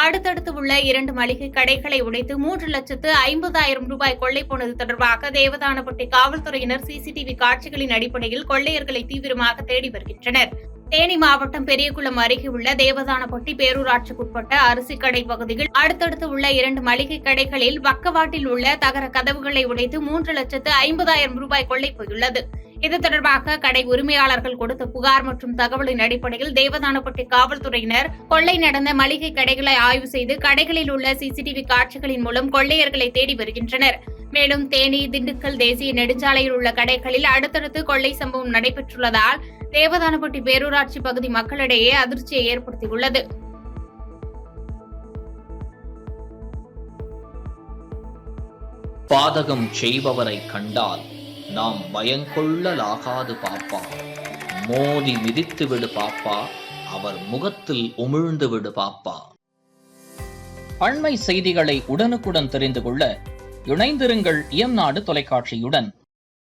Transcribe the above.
அடுத்தடுத்து உள்ள 2 மளிகை கடைகளை உடைத்து 3,50,000 ரூபாய் கொள்ளை போனது தொடர்பாக தேவதானப்பட்டி காவல்துறையினர் சிசிடிவி காட்சிகளின் அடிப்படையில் கொள்ளையர்களை தீவிரமாக தேடி வருகின்றனர். தேனி மாவட்டம் பெரியகுளம் அருகே உள்ள தேவதானப்பட்டி பேரூராட்சிக்குட்பட்ட அரிசிக்கடை பகுதியில் அடுத்தடுத்து உள்ள 2 மளிகை கடைகளில் பக்கவாட்டில் உள்ள தகர கதவுகளை உடைத்து 3,50,000 ரூபாய் கொள்ளை போயுள்ளது. இது தொடர்பாக கடை உரிமையாளர்கள் கொடுத்த புகார் மற்றும் தகவலின் அடிப்படையில் தேவதானப்பட்டி காவல்துறையினர் கொள்ளை நடந்த மளிகை கடைகளை ஆய்வு செய்து கடைகளில் உள்ள சிசிடிவி காட்சிகளின் மூலம் கொள்ளையர்களை தேடி வருகின்றனர். மேலும் தேனி, திண்டுக்கல் தேசிய நெடுஞ்சாலையில் உள்ள கடைகளில் அடுத்தடுத்து கொள்ளை சம்பவம் நடைபெற்றுள்ளதால் தேவதானப்பட்டி பேரூராட்சி பகுதி மக்களிடையே அதிர்ச்சியை ஏற்படுத்தியுள்ளது. பாதகம் செய்பவரை கண்டால் நாம் பயங்கொள்ளலாகாது பாப்பா. மோதி மிதித்து விடு பாப்பா, அவர் முகத்தில் உமிழ்ந்து விடு பாப்பா. அண்மை செய்திகளை உடனுக்குடன் தெரிந்து கொள்ள இணைந்திருங்கள் இயம்நாடு தொலைக்காட்சியுடன்.